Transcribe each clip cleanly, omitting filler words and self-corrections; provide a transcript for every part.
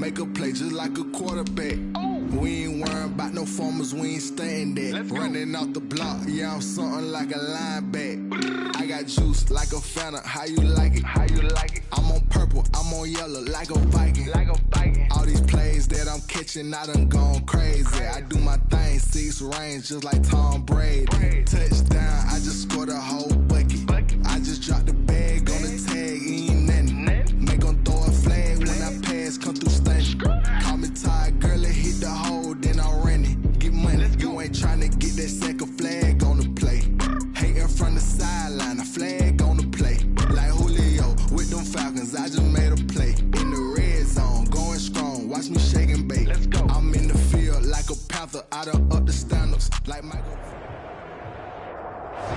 make a play just like a quarterback. We ain't worrying about no formers, we ain't staying there. Running off the block, yeah, I'm something like a linebacker. I got juice like a Fanta, how you like it? How you like it? I'm on purple, I'm on yellow like a Viking. Like a Viking. All these plays that I'm catching, I done gone crazy. I do my thing, 6 range just like Tom Brady. Touchdown, I just scored a whole bucket. I just dropped the bag on the tag, ain't nothing. Make 'em throw a flag when I pass, come through stunning. Call me tired, girl, it hit the hole, then I'm running. Get money, you ain't tryna get that second flag on the play. Hating from the sideline, a flag on the play. Like Julio with them Falcons, I just made a play. In the red zone, going strong, watch me shake and bake. I'm in the field like a panther, I done up the standards. Like Michael.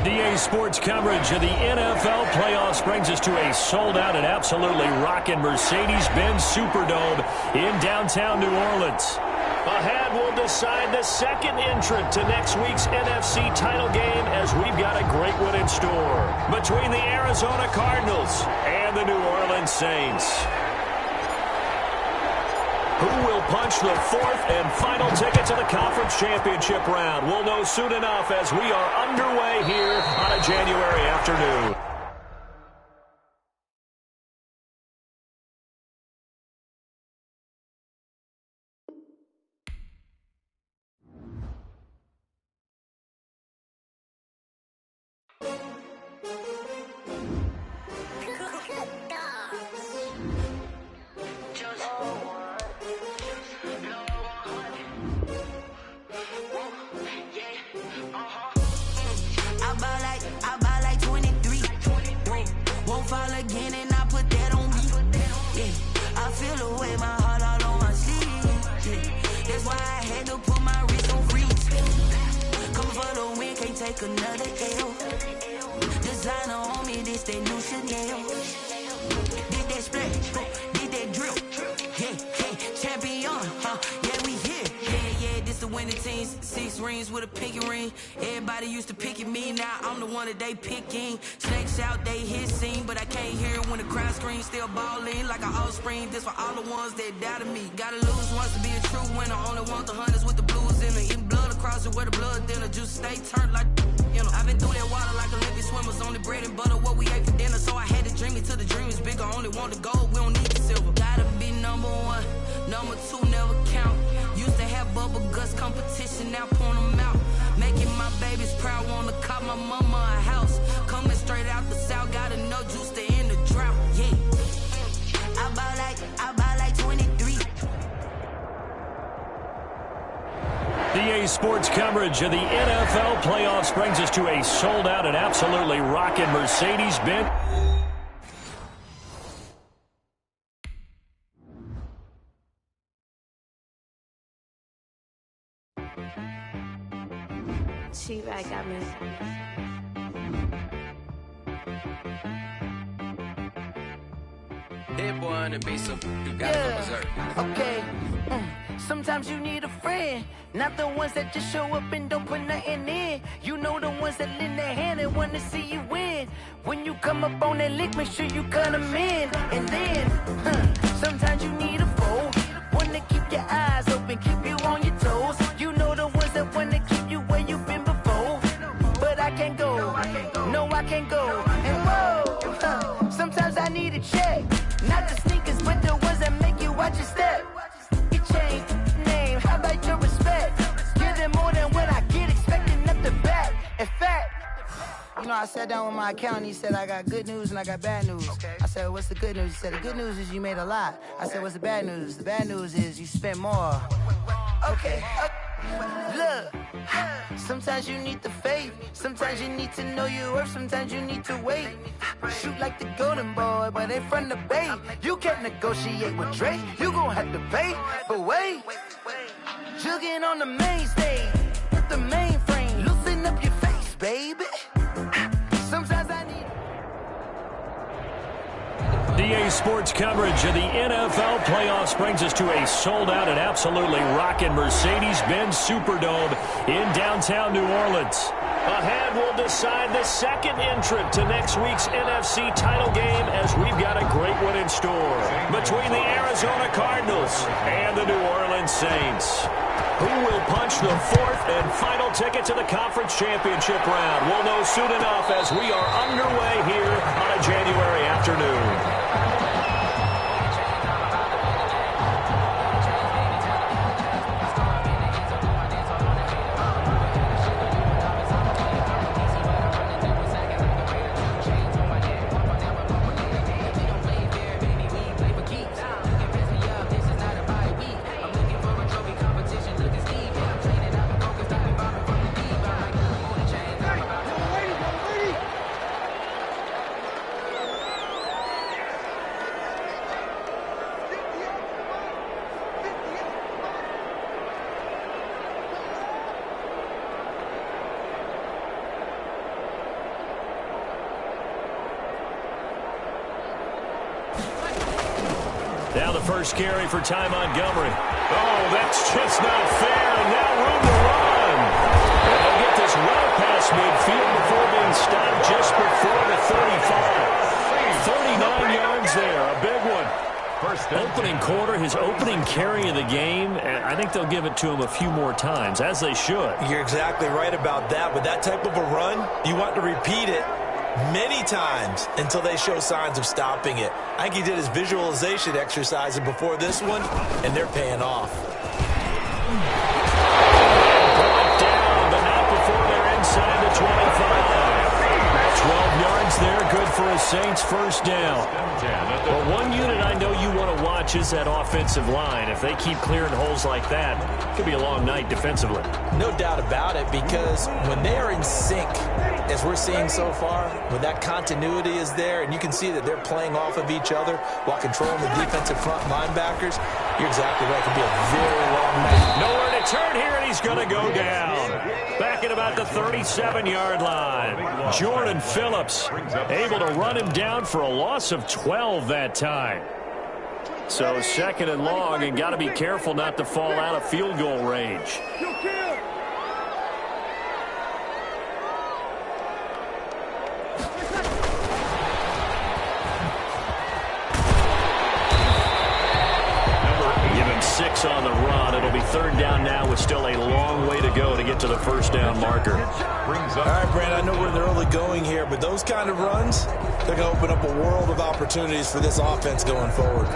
DA Sports coverage of the NFL playoffs brings us to a sold-out and absolutely rocking Mercedes-Benz Superdome in downtown New Orleans. Ahead, we'll decide the second entrant to next week's NFC title game as we've got a great one in store between the Arizona Cardinals and the New Orleans Saints. Who will punch the fourth and final ticket to the conference championship round? We'll know soon enough as we are underway here on a January afternoon. Another L. Designer on me, this they new Chanel. Did that split, did that drill. Yeah, champion, yeah, we here. Yeah, this the winning teams. 6 rings with a pinky ring. Everybody used to picking me, now I'm the one that they picking. Snakes out, they hit scene, but I can't hear it when the crowd screams. Still balling like an offspring. This for all the ones that doubted me. Gotta lose once to be a true winner. Only want the hunters with the blues in it. Eating blood across it where the blood dinner. Juice stay turned like, you know. I've been through that water like Olympic swimmers. Only bread and butter what we ate for dinner. So I had to dream it till the dream is bigger. Only want the gold, we don't need the silver. Gotta be number 1, number 2 never count. Used to have bubble guts competition, now point them out. Making my babies proud, wanna cop my mama a house. Coming straight out the south, gotta know juice to end the drought. Yeah, I buy like 23. DA Sports coverage of the NFL playoffs brings us to a sold-out and absolutely rocking Mercedes-Benz. T-Rag got me. Hit boy on the beat, so you gotta go berserk. Okay. Sometimes you need a friend, not the ones that just show up and don't put nothing in. You know the ones that lend their hand and want to see you win. When you come up on that lick, make sure you cut them in. And then, sometimes you need a foe, one to keep your eyes open, keep you on your toes. You know the ones that want to keep you where you've been before. But I can't go, no I can't go. And whoa, sometimes I need a check. Not the sneakers, but the ones that make you watch your step. You change name, how about your respect? Give them more than what I get, expecting nothing back. In fact, you know, I sat down with my accountant, he said I got good news and I got bad news. I said, what's the good news? He said, the good news is you made a lot. I said, what's the bad news? The bad news is you spent more. Okay. Look, sometimes you need the faith, sometimes you need to know your worth, sometimes you need to wait. Shoot like the golden boy, but ain't from the bay. You can't negotiate with Drake, you gon' have to pay. But wait, jugging on the main stage, with the mainframe, loosen up your face, baby. Sometimes I need DA Sports coverage of the NFL playoffs brings us to a sold-out and absolutely rocking Mercedes-Benz Superdome in downtown New Orleans. A head will decide the second entrant to next week's NFC title game, as we've got a great one in store between the Arizona Cardinals and the New Orleans Saints. Who will punch the fourth and final ticket to the conference championship round? We'll know soon enough as we are underway here on a January afternoon. Now the first carry for Ty Montgomery. Oh, that's just not fair, and now room to run. And they'll get this well past midfield before being stopped just before the 35. 39 yards there, a big one. Opening quarter, his opening carry of the game, and I think they'll give it to him a few more times, as they should. You're exactly right about that. With that type of a run, you want to repeat it many times until they show signs of stopping it. I think he did his visualization exercise before this one, and they're paying off. Brought down, but not before they're inside the 25. 12 yards there, good for a Saints first down. Well, one unit I know you want to watch is that offensive line. If they keep clearing holes like that, it could be a long night defensively. No doubt about it, because when they are in sync, as we're seeing so far, when that continuity is there, and you can see that they're playing off of each other while controlling the defensive front linebackers, you're exactly right. It could be a very long night. Nowhere to turn here, and he's going to go down. Back at about the 37-yard line. Jordan Phillips able to run him down for a loss of 12 that time. So second and long, and got to be careful not to fall out of field goal range. On the run. It'll be third down now with still a long way to go to get to the first down marker. All right, Brand, I know we're in the early going here, but those kind of runs, they're going to open up a world of opportunities for this offense going forward.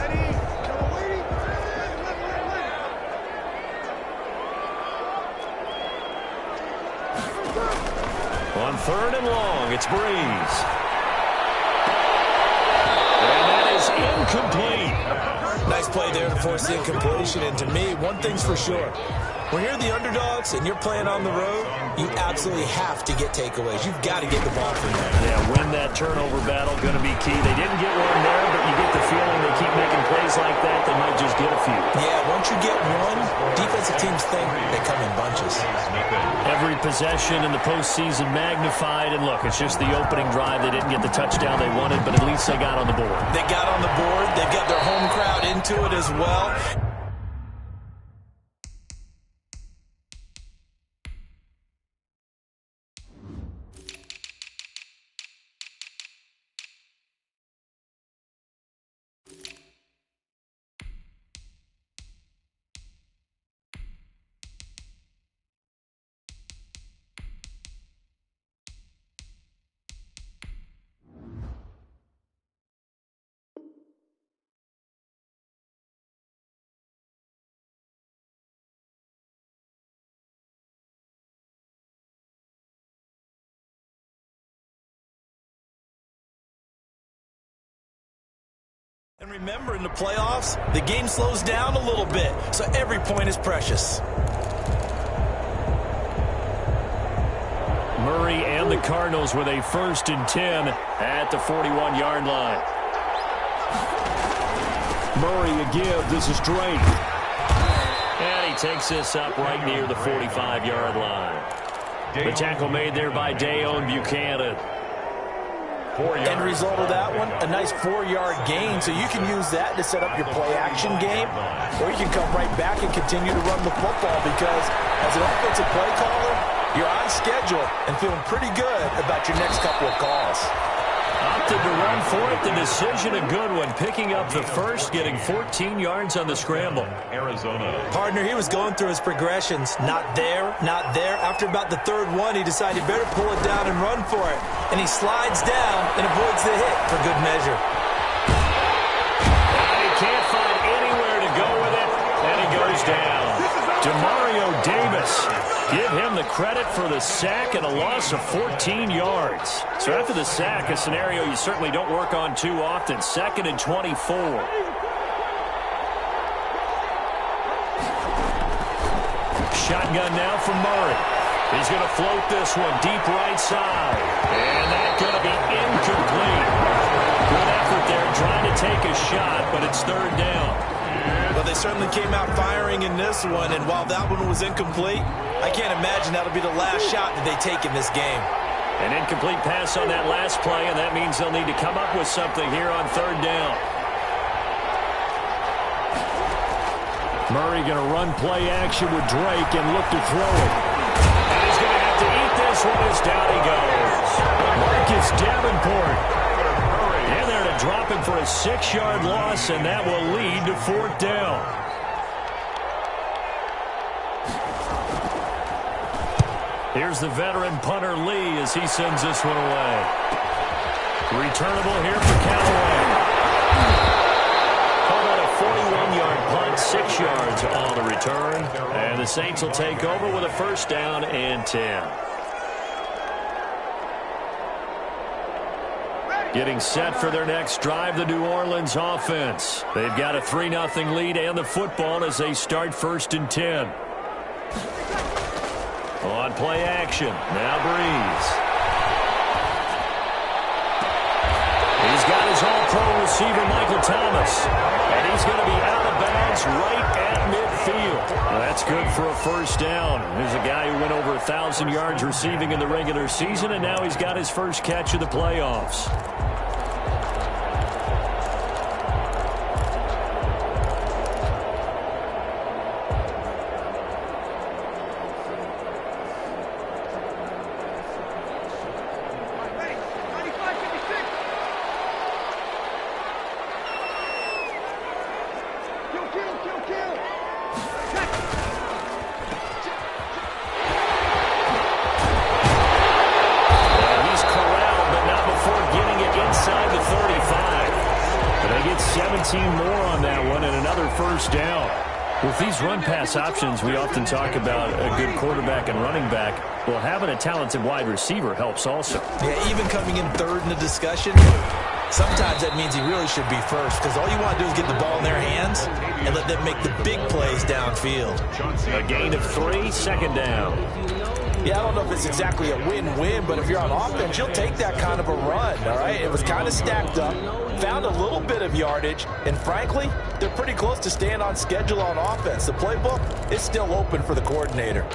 On third and long, it's Breeze. And that is incomplete. Nice play there to force the incompletion, and to me, one thing's for sure. When you're the underdogs and you're playing on the road, you absolutely have to get takeaways. You've got to get the ball from there. Yeah, win that turnover battle, going to be key. They didn't get one there, but you get the feeling they keep making plays like that, they might just get a few. Yeah, once you get one, defensive teams think they come in bunches. Every possession in the postseason magnified, and look, it's just the opening drive. They didn't get the touchdown they wanted, but at least they got on the board. They got on the board. They've got their home crowd into it as well. And remember, in the playoffs, the game slows down a little bit, so every point is precious. Murray and the Cardinals with a 1st and 10 at the 41-yard line. Murray again, this is Drake. And he takes this up right near the 45-yard line. The tackle made there by Dayon Buchanan. End result of that one, a nice 4-yard gain, so you can use that to set up your play-action game, or you can come right back and continue to run the football, because as an offensive play caller, you're on schedule and feeling pretty good about your next couple of calls. Opted to run for it. The decision a good one. Picking up the first, getting 14 yards on the scramble. Arizona. Partner, he was going through his progressions. Not there, not there. After about the third one, he decided he better pull it down and run for it. And he slides down and avoids the hit for good measure. He can't find anywhere to go with it, and he goes down. Demario Davis. Give him the credit for the sack and a loss of 14 yards. So after the sack, a scenario you certainly don't work on too often. 2nd and 24. Shotgun now from Murray. He's going to float this one deep right side. And that's going to be incomplete. Good effort there trying to take a shot, but it's 3rd down. Well, they certainly came out firing in this one, and while that one was incomplete, I can't imagine that'll be the last shot that they take in this game. An incomplete pass on that last play, and that means they'll need to come up with something here on 3rd down. Murray going to run play action with Drake and look to throw it. And he's going to have to eat this one as down he goes. Marcus Davenport. And they're to drop him for a 6-yard loss, and that will lead to 4th down. Here's the veteran punter Lee as he sends this one away. Returnable here for Callaway. Call that a 41-yard punt, 6 yards on the return. And the Saints will take over with a 1st down and 10. Getting set for their next drive, the New Orleans offense. They've got a 3-0 lead and the football as they start 1st and 10. On play action, now Breeze. He's got his all-pro receiver, Michael Thomas. And he's going to be out of bounds right at midfield. Well, that's good for a 1st down. There's a guy who went over 1,000 yards receiving in the regular season, and now he's got his first catch of the playoffs. More on that one and another 1st down. With these run-pass options, we often talk about a good quarterback and running back. Well, having a talented wide receiver helps also. Yeah, even coming in 3rd in the discussion, sometimes that means he really should be 1st because all you want to do is get the ball in their hands and let them make the big plays downfield. A gain of 3, 2nd down. Yeah, I don't know if it's exactly a win-win, but if you're on offense, you'll take that kind of a run, all right? It was kind of stacked up, found a little bit of yardage, and frankly, they're pretty close to staying on schedule on offense. The playbook is still open for the coordinator.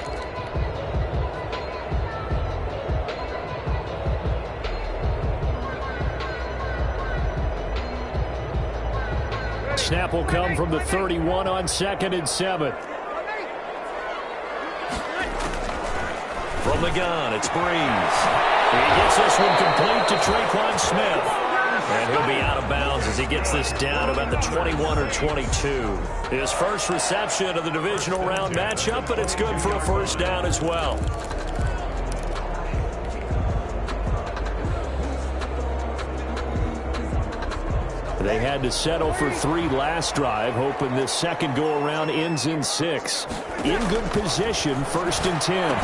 Snap will come from the 31 on 2nd and 7. From the gun, it's Breeze. He gets this one complete to Traquan Smith. And he'll be out of bounds as he gets this down about the 21 or 22. His first reception of the divisional round matchup, but it's good for a 1st down as well. They had to settle for 3 last drive, hoping this second go-around ends in 6. In good position, 1st and 10.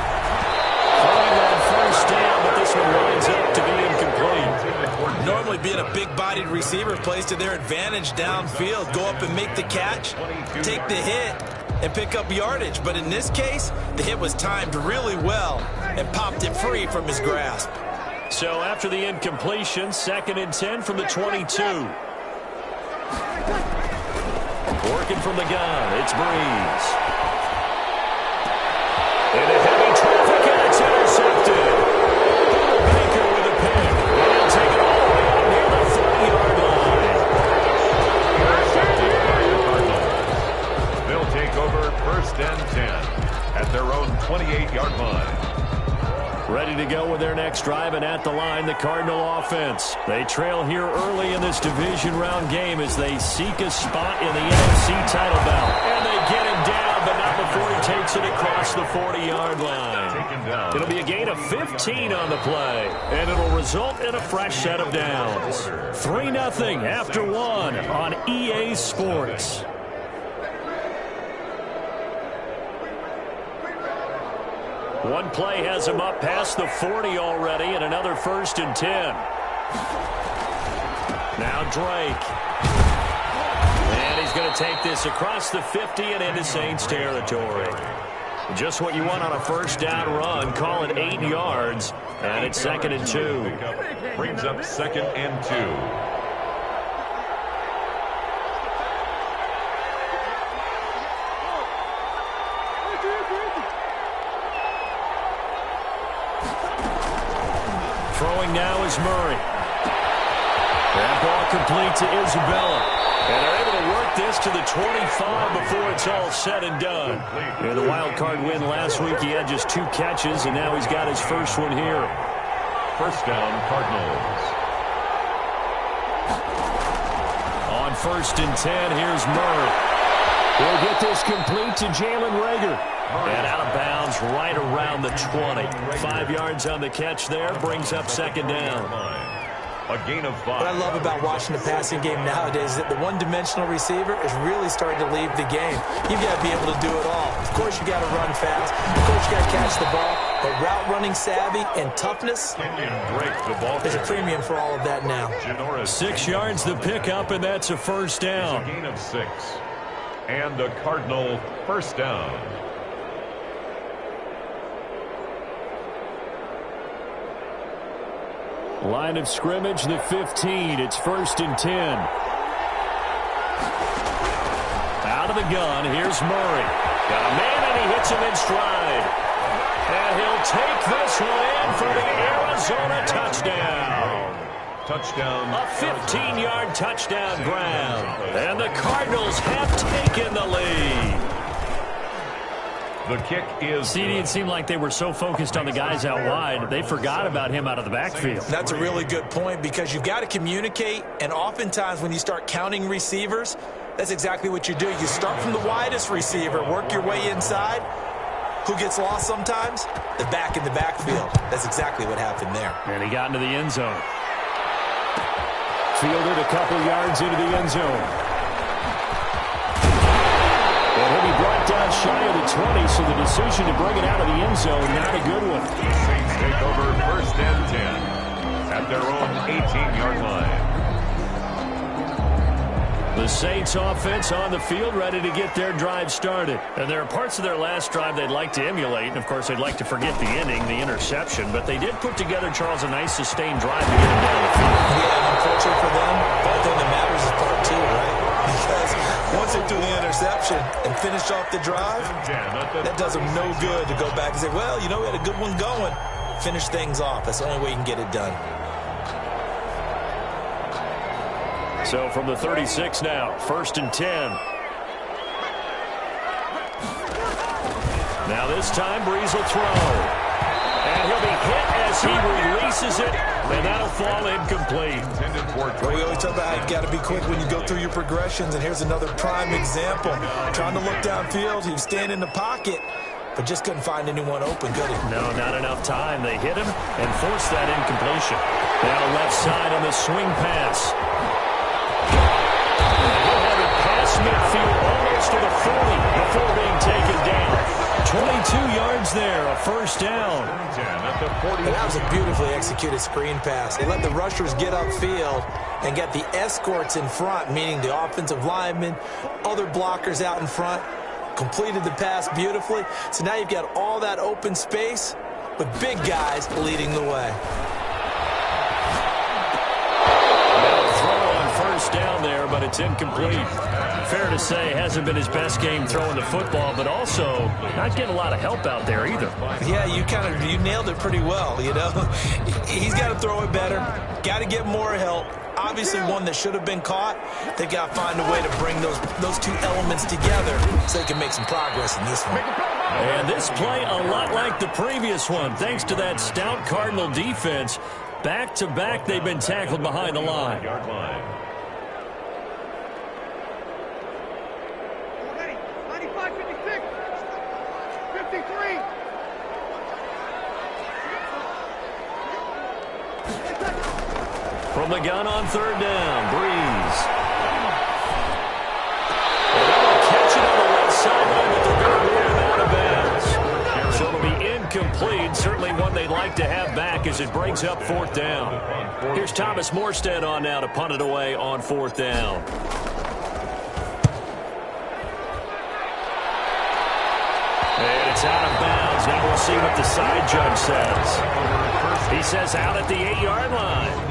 Throwing on 1st down, but this one winds up to be incomplete. Normally being a big-bodied receiver plays to their advantage downfield. Go up and make the catch, take the hit, and pick up yardage. But in this case, the hit was timed really well and popped it free from his grasp. So after the incompletion, 2nd and 10 from the 22. Working from the gun, it's Breeze. And a heavy traffic, and it's intercepted. Baker with a pick. And he'll take it all the way out near the 30-yard line. They'll take over 1st and 10 at their own 28-yard line. ready to go with their next drive, and at the line, the Cardinal offense. They trail here early in this division round game as they seek a spot in the NFC title bout. And they get him down, but not before he takes it across the 40-yard line. It'll be a gain of 15 on the play, and it'll result in a fresh set of downs. 3-0 after 1 on EA Sports. One play has him up past the 40 already, and another 1st and 10. Now Drake. And he's going to take this across the 50 and into Saints territory. Just what you want on a first down run. Call it 8 yards, and it's 2nd and 2. Brings up 2nd and 2. Throwing now is Murray. That ball complete to Isabella. And they're able to work this to the 25 before it's all said and done. And the wild card win last week, he had just 2 catches, and now he's got his first one here. First down, Cardinals. On 1st and 10, here's Murray. He'll get this complete to Jalen Reagor. And out of bounds right around the 20. 5 yards on the catch there, brings up 2nd down. A gain of 5. What I love about watching the passing game nowadays is that the one-dimensional receiver is really starting to leave the game. You've got to be able to do it all. Of course, you got to run fast. Of course, you got to catch the ball. But route running savvy and toughness, there's a premium for all of that now. 6 yards the pickup, and that's a first down. A gain of 6. And a Cardinal first down. Line of scrimmage, the 15. It's 1st and 10. Out of the gun, here's Murray. Got a man, and he hits him in stride. And he'll take this one in for the Arizona touchdown. Touchdown. A 15-yard touchdown ground. And the Cardinals have taken the lead. The kick is... CD, it seemed like they were so focused on the guys out wide, they forgot about him out of the backfield. That's a really good point, because you've got to communicate, and oftentimes when you start counting receivers, that's exactly what you do. You start from the widest receiver, work your way inside. Who gets lost sometimes? The back in the backfield. That's exactly what happened there. And he got into the end zone. Fielded a couple yards into the end zone. And he'll be brought down shy of the 20, so the decision to bring it out of the end zone, not a good one. Saints take over 1st and 10 at their own 18-yard line. The Saints offense on the field, ready to get their drive started. And there are parts of their last drive they'd like to emulate, and of course they'd like to forget the ending, the interception, but they did put together, Charles, a nice sustained drive to get him down the field. Yeah, and unfortunately for them, the only thing that matters is part 2, right? Because once they do the interception and finish off the drive, that does them no good to go back and say, well, you know, we had a good one going. Finish things off. That's the only way you can get it done. So from the 36 now, 1st and 10. Now this time, Breeze will throw. And he'll be hit as he releases it, and that'll fall incomplete. Well, we always talk about how you got to be quick when you go through your progressions, and here's another prime example. Trying to look downfield, he was standing in the pocket, but just couldn't find anyone open, could he? No, not enough time. They hit him and forced that incompletion. Now left side on the swing pass. He'll have it past midfield almost to the 40 before being taken down. 22 yards there, a first down. And that was a beautifully executed screen pass. They let the rushers get upfield and get the escorts in front, meaning the offensive linemen, other blockers out in front, completed the pass beautifully. So now you've got all that open space with big guys leading the way. Throw on first down there, but but it's incomplete. Fair to say, hasn't been his best game throwing the football, but also not getting a lot of help out there either. Yeah, you nailed it pretty well, you know. He's got to throw it better, got to get more help. Obviously one that should have been caught. They got to find a way to bring those two elements together so they can make some progress in this one. And this play a lot like the previous one, thanks to that stout Cardinal defense. Back-to-back, they've been tackled behind the line. From the gun on third down, Breeze. And they'll catch it on the left sideline, but they're going to rule him out of bounds. So it'll be incomplete. Certainly one they'd like to have back as it brings up fourth down. Here's Thomas Morstead on now to punt it away on fourth down. And it's out of bounds. Now we'll see what the side judge says. He says out at the 8-yard line.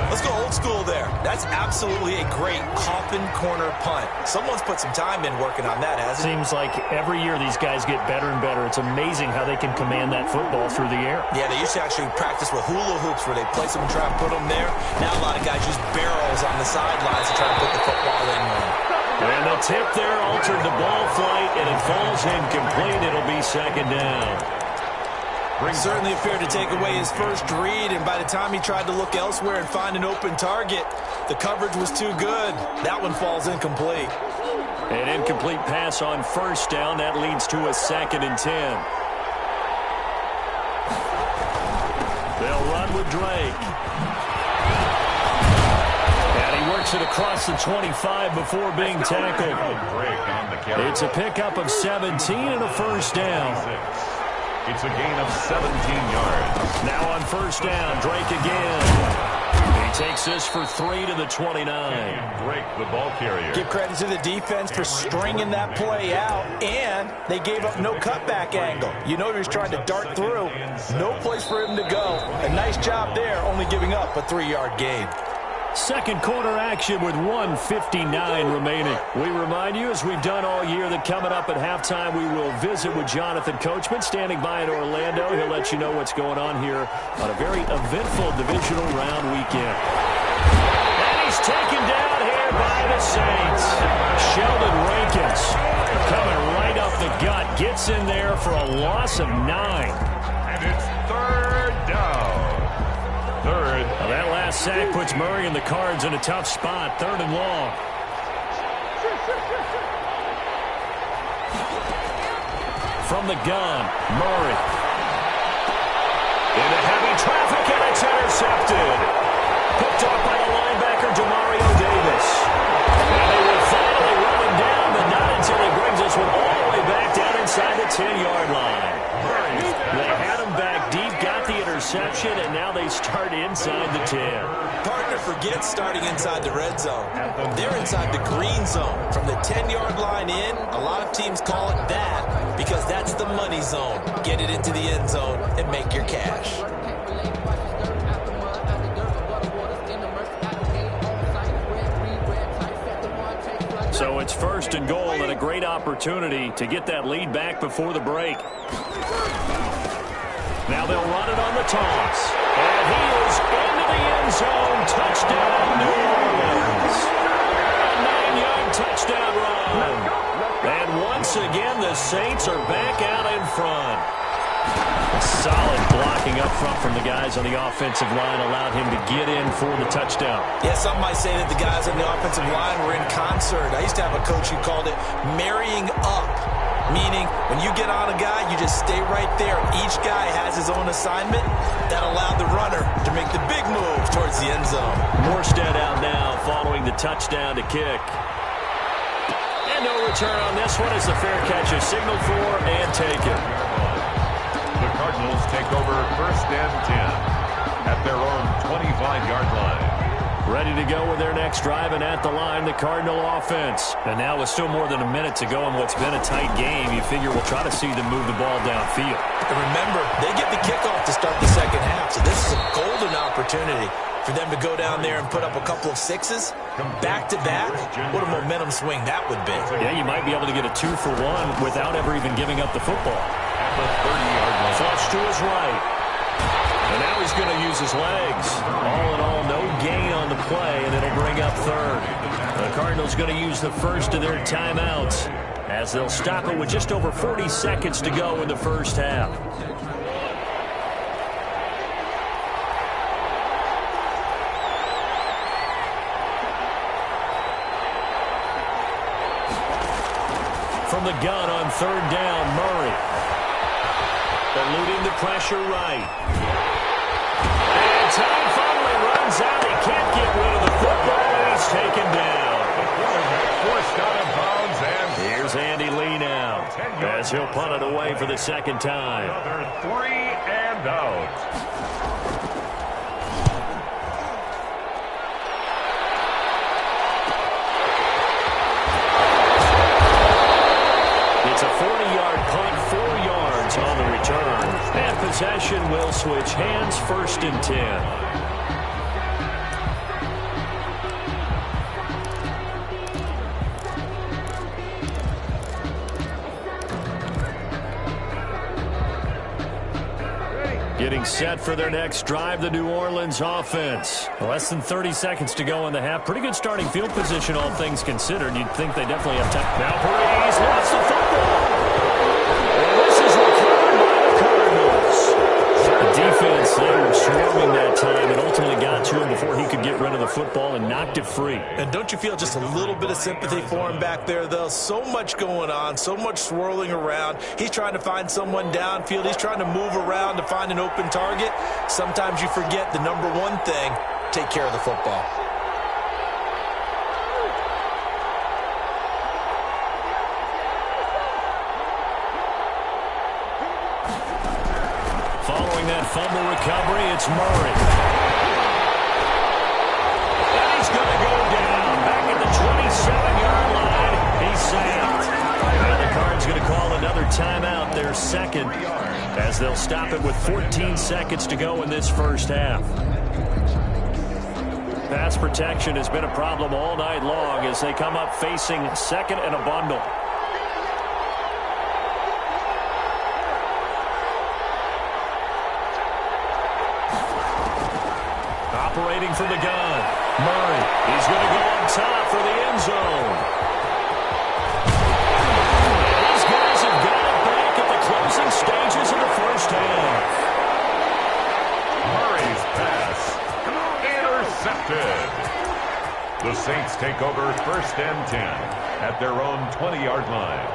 Let's go old school there. That's absolutely a great coffin corner punt. Someone's put some time in working on that, hasn't it? Seems like every year these guys get better and better. It's amazing how they can command that football through the air. Yeah, they used to actually practice with hula hoops where they place them and try and put them there. Now a lot of guys use barrels on the sidelines to try and put the football in there. And the tip there altered the ball flight, and it falls incomplete. It'll be second down. Certainly appeared to take away his first read, and by the time he tried to look elsewhere and find an open target, the coverage was too good. That one falls incomplete. An incomplete pass on first down. That leads to a 2nd and 10. They'll run with Drake. And he works it across the 25 before being tackled. It's a pickup of 17 and a first down. It's a gain of 17 yards. Now on first down, Drake again. He takes this for 3 to the 29. Drake, the ball carrier. Give credit to the defense for stringing that play out, and they gave up no cutback angle. You know he was trying to dart through. No place for him to go. A nice job there, only giving up a 3-yard gain. Second quarter action with 1:59 remaining. We remind you, as we've done all year, that coming up at halftime, we will visit with Jonathan Coachman, standing by in Orlando. He'll let you know what's going on here on a very eventful divisional round weekend. And he's taken down here by the Saints. Sheldon Rankins coming right up the gut, gets in there for a loss of 9. And it's third down. Well, that last sack puts Murray and the Cards in a tough spot. 3rd and long. From the gun, Murray. Into heavy traffic, and it's intercepted. Picked up by the linebacker, Demario Davis. And they will finally run him down, but not until he brings us one all the way back down inside the 10-yard line. They had him back deep, got the interception, and now they start inside the 10. Partner forgets starting inside the red zone. They're inside the green zone. From the 10-yard line in, a lot of teams call it that because that's the money zone. Get it into the end zone and make your cash. So it's 1st and goal and a great opportunity to get that lead back before the break. Now they'll run it on the toss. And he is into the end zone. Touchdown, New Orleans. A 9-yard touchdown run. And once again, the Saints are back out in front. Solid blocking up front from the guys on the offensive line allowed him to get in for the touchdown. Yeah, some might say that the guys on the offensive line were in concert. I used to have a coach who called it marrying up, meaning when you get on a guy, you just stay right there. Each guy has his own assignment. That allowed the runner to make the big move towards the end zone. Morstead out now following the touchdown to kick. And no return on this one as the fair catch is signaled for and taken. The Cardinals take over 1st and 10 at their own 25-yard line. Ready to go with their next drive, and at the line, the Cardinal offense. And now with still more than a minute to go in what's been a tight game, you figure we'll try to see them move the ball downfield. And remember, they get the kickoff to start the second half, so this is a golden opportunity. For them to go down there and put up a couple of sixes, back-to-back, what a momentum swing that would be. Yeah, you might be able to get a 2-for-1 without ever even giving up the football. Flush to his right. And now he's going to use his legs. All in all, no gain on the play, and it'll bring up third. The Cardinals going to use the first of their timeouts as they'll stop it with just over 40 seconds to go in the first half. From the gun on third down, Murray. Eluding the pressure right. And time finally runs out. He can't get rid of the football, and he's taken down. Forced out of bounds, and here's Andy Lee now as he'll punt it away for the second time. another 3 and out. It's a 40-yard punt, 4 yards on the return. And possession will switch hands, 1st and 10. Getting set for their next drive, the New Orleans offense. Less than 30 seconds to go in the half. Pretty good starting field position, all things considered. You'd think they definitely have time. Now Paul.E.'s lost the football. And this is recovered by the Cardinals. The defense, they were swarming that time and ultimately got to him before he could get rid of the football and knocked it free. And don't you feel just a little bit of sympathy for him back there, though? So much going on, so much swirling around. He's trying to find someone downfield. He's trying to move around to find an open target. Sometimes you forget the number one thing, take care of the football. Following that fumble recovery, it's Murray. And he's going to go down back at the 27-yard line. He's sacked. And the Cards going to call another timeout, their second, as they'll stop it with 14 seconds to go in this first half. Pass protection has been a problem all night long as they come up facing second and a bundle. Operating from the gun, Murray. He's going to go up top for the end zone. And these guys have got it back at the closing stages of the first half. Murray's pass intercepted. The Saints take over 1st and 10 at their own 20-yard line.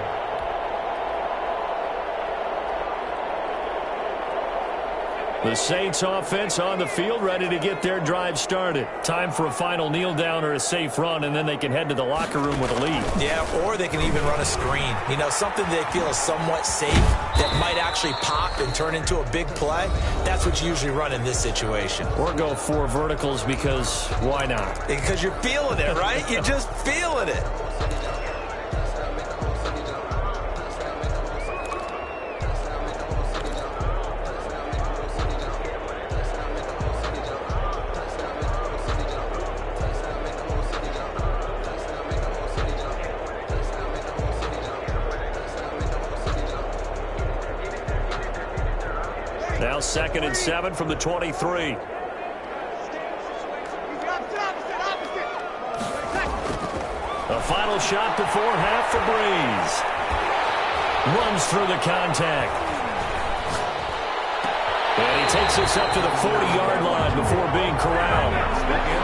The Saints offense on the field, ready to get their drive started. Time for a final kneel down or a safe run, and then they can head to the locker room with a lead. Yeah, or they can even run a screen. You know, something they feel is somewhat safe that might actually pop and turn into a big play. That's what you usually run in this situation. Or go 4 verticals because why not? Because you're feeling it, right? You're just feeling it. Now 2nd and 7 from the 23. A final shot before half for Breeze. Runs through the contact. And he takes us up to the 40-yard line before being corralled.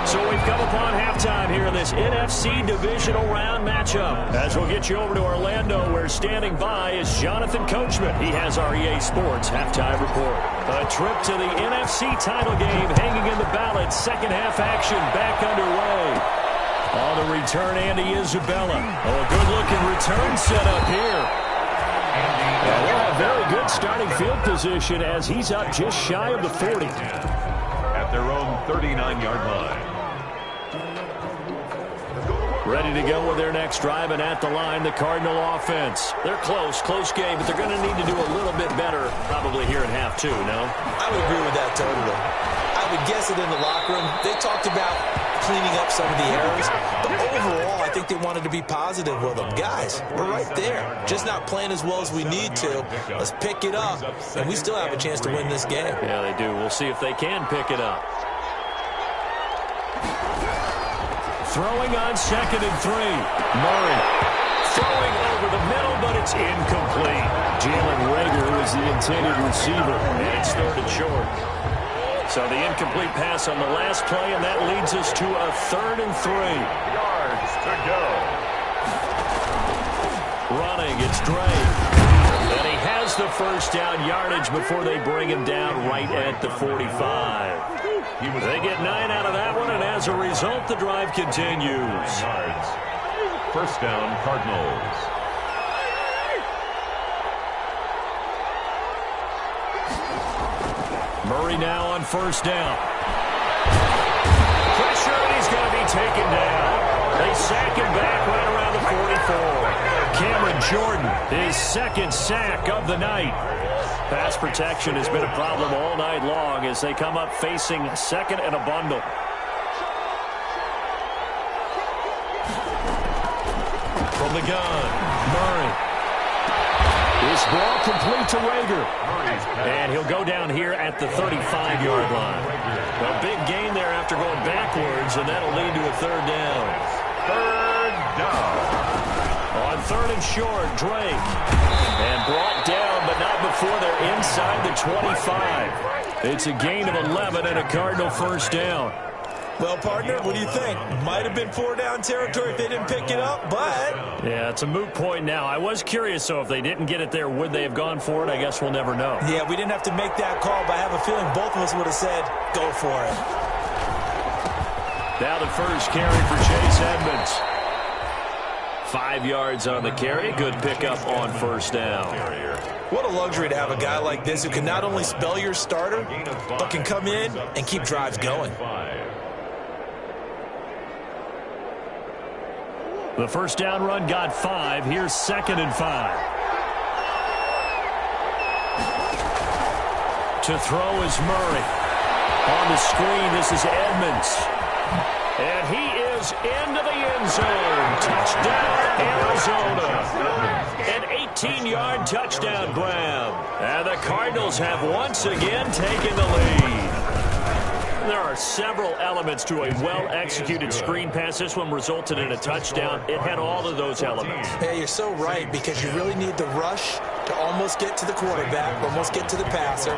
So we've come upon halftime here in this NFC divisional round matchup. As we'll get you over to Orlando, where standing by is Jonathan Coachman. He has our EA Sports halftime report. A trip to the NFC title game hanging in the balance. Second half action back underway. On the return, Andy Isabella. Oh, a good-looking return set up here. And they'll have very good starting field position as he's up just shy of the 40. At their own 39-yard line. Ready to go with their next drive, and at the line, the Cardinal offense. They're close game, but they're going to need to do a little bit better probably here in half 2, no? I would agree with that totally. I would guess it in the locker room. They talked about cleaning up some of the errors, but overall, I think they wanted to be positive with them. Guys, we're right there, just not playing as well as we need to. Let's pick it up, and we still have a chance to win this game. Yeah, they do. We'll see if they can pick it up. Throwing on 2nd and 3. Murray throwing over the middle, but it's incomplete. Jalen Reagor is the intended receiver, and it's 3rd and short. So the incomplete pass on the last play, and that leads us to a 3rd and 3. Yards to go. Running, it's Dre. And he has the first down yardage before they bring him down right at the 45. They get 9 out of that one, and as a result, the drive continues. Yards. First down, Cardinals. Murray now on first down. Pressure, and he's going to be taken down. They sack him back right around the 44. Cameron Jordan, his 2nd sack of the night. Pass protection has been a problem all night long as they come up facing 2nd and a bundle. From the gun, Murray. This ball complete to Reagor. And he'll go down here at the 35-yard line. A big gain there after going backwards, and that'll lead to a 3rd down. 3rd down. On 3rd and short, Drake. And brought down, but not before they're inside the 25. It's a gain of 11 and a Cardinal first down. Well, partner, what do you think? Might have been 4-down territory if they didn't pick it up, but... Yeah, it's a moot point now. I was curious, so if they didn't get it there, would they have gone for it? I guess we'll never know. Yeah, we didn't have to make that call, but I have a feeling both of us would have said, go for it. Now the first carry for Chase Edmonds. 5 yards on the carry. Good pickup on first down. What a luxury to have a guy like this who can not only spell your starter, but can come in and keep drives going. The first down run got 5. Here's 2nd and 5. To throw is Murray. On the screen, this is Edmonds. And he is into the end zone. Touchdown, Arizona. An 18-yard touchdown grab. And the Cardinals have once again taken the lead. There are several elements to a well-executed screen pass. This one resulted in a touchdown. It had all of those elements. Yeah, you're so right, because you really need the rush to almost get to the quarterback, almost get to the passer.